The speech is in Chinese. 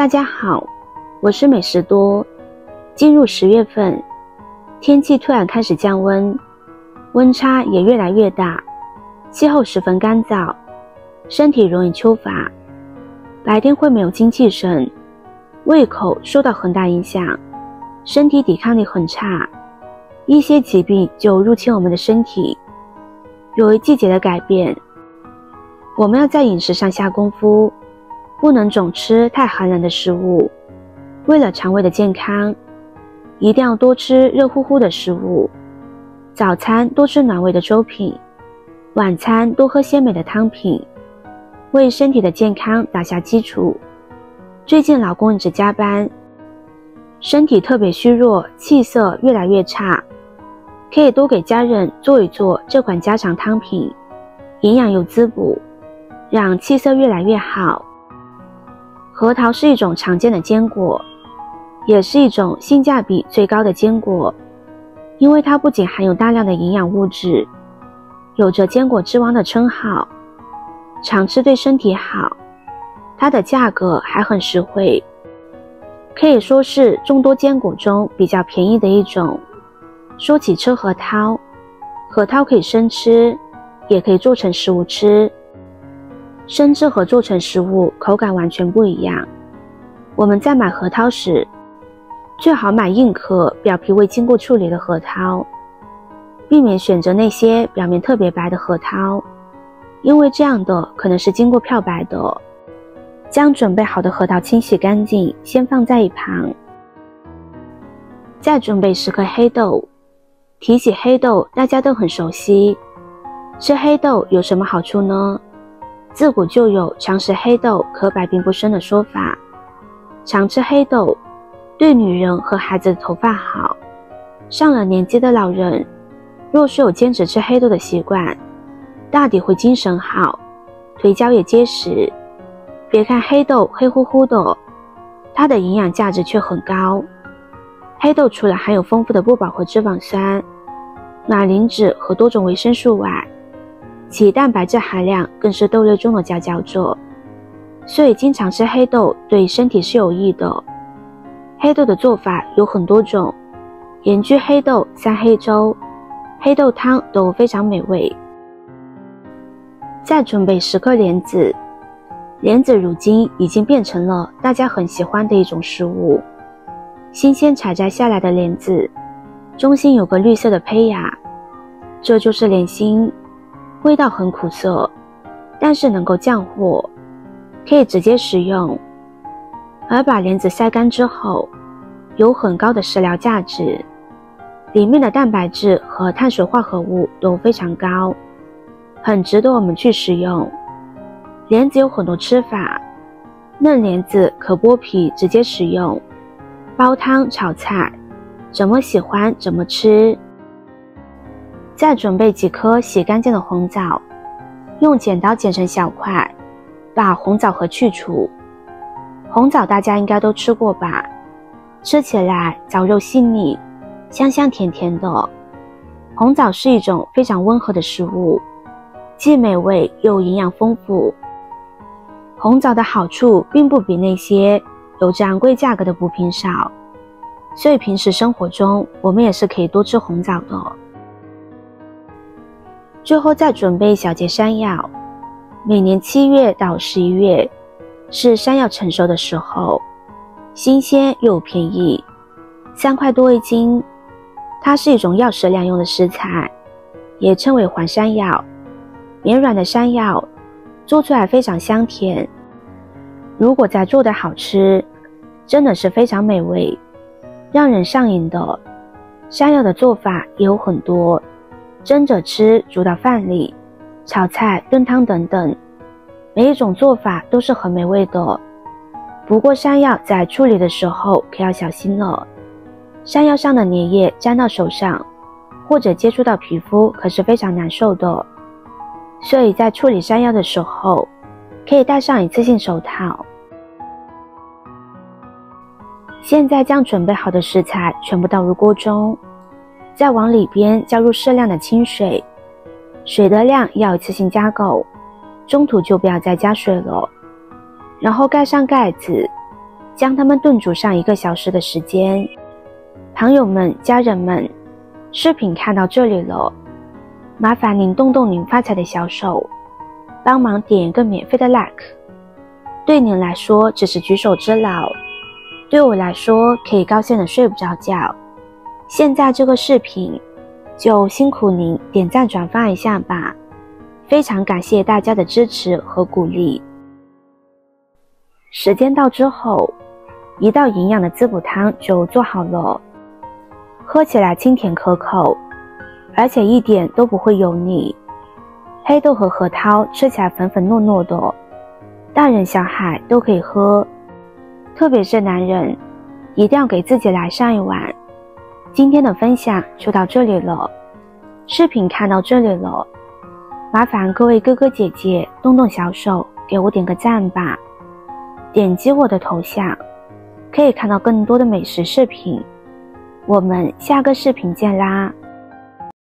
大家好，我是美食多。进入10月份，天气突然开始降温，温差也越来越大，气候十分干燥，身体容易秋乏，白天会没有精气神，胃口受到很大影响，身体抵抗力很差，一些疾病就入侵我们的身体。由于季节的改变，我们要在饮食上下功夫，不能总吃太寒冷的食物。为了肠胃的健康，一定要多吃热乎乎的食物，早餐多吃暖胃的粥品，晚餐多喝鲜美的汤品，为身体的健康打下基础。最近老公一直加班，身体特别虚弱，气色越来越差，可以多给家人做一做这款家常汤品，营养又滋补，让气色越来越好。核桃是一种常见的坚果，也是一种性价比最高的坚果，因为它不仅含有大量的营养物质，有着坚果之王的称号，常吃对身体好，它的价格还很实惠，可以说是众多坚果中比较便宜的一种。说起吃核桃，核桃可以生吃，也可以做成食物吃。生吃和做成食物口感完全不一样。我们在买核桃时，最好买硬壳表皮未经过处理的核桃，避免选择那些表面特别白的核桃，因为这样的可能是经过漂白的。将准备好的核桃清洗干净，先放在一旁。再准备10颗黑豆。提起黑豆，大家都很熟悉。吃黑豆有什么好处呢？自古就有常食黑豆可百病不生的说法。常吃黑豆对女人和孩子的头发好，上了年纪的老人若是有坚持吃黑豆的习惯，大抵会精神好，腿脚也结实。别看黑豆黑乎乎的，它的营养价值却很高。黑豆除了含有丰富的不饱和脂肪酸、卵磷脂和多种维生素外，其蛋白质含量更是豆类中的佼佼者，所以经常吃黑豆对身体是有益的。黑豆的做法有很多种，盐焗黑豆、三黑粥、黑豆汤都非常美味。再准备10颗莲子。莲子如今已经变成了大家很喜欢的一种食物。新鲜采摘下来的莲子，中心有个绿色的胚芽，这就是莲心，味道很苦涩，但是能够降火，可以直接食用。而把莲子晒干之后，有很高的食疗价值，里面的蛋白质和碳水化合物都非常高，很值得我们去食用。莲子有很多吃法，嫩莲子可剥皮直接食用，煲汤炒菜，怎么喜欢怎么吃。再准备几颗洗干净的红枣，用剪刀剪成小块，把红枣核去除。红枣大家应该都吃过吧，吃起来枣肉细腻，香香甜甜的。红枣是一种非常温和的食物，既美味又营养丰富。红枣的好处并不比那些有着昂贵价格的补品少，所以平时生活中我们也是可以多吃红枣的。最后再准备小节山药。每年7月到11月是山药成熟的时候，新鲜又便宜，3块多一斤。它是一种药食两用的食材，也称为环山药。绵软的山药做出来非常香甜，如果再做得好吃，真的是非常美味，让人上瘾的。山药的做法也有很多，蒸着吃，煮到饭里，炒菜、炖汤等等，每一种做法都是很美味的。不过山药在处理的时候可要小心了，山药上的粘液沾到手上，或者接触到皮肤可是非常难受的。所以在处理山药的时候，可以戴上一次性手套。现在将准备好的食材全部倒入锅中，再往里边加入适量的清水，水的量要一次性加够，中途就不要再加水了。然后盖上盖子，将它们炖煮上1个小时的时间。朋友们、家人们，视频看到这里了，麻烦您动动您发财的小手，帮忙点一个免费的 like。对您来说只是举手之劳，对我来说可以高兴的睡不着觉。现在这个视频就辛苦您点赞转发一下吧，非常感谢大家的支持和鼓励。时间到之后，1道营养的滋补汤就做好了，喝起来清甜可口，而且一点都不会油腻。黑豆和核桃吃起来粉粉糯糯的，大人小孩都可以喝，特别是男人，一定要给自己来上一碗。今天的分享就到这里了，视频看到这里了，麻烦各位哥哥姐姐动动小手给我点个赞吧，点击我的头像可以看到更多的美食视频，我们下个视频见啦。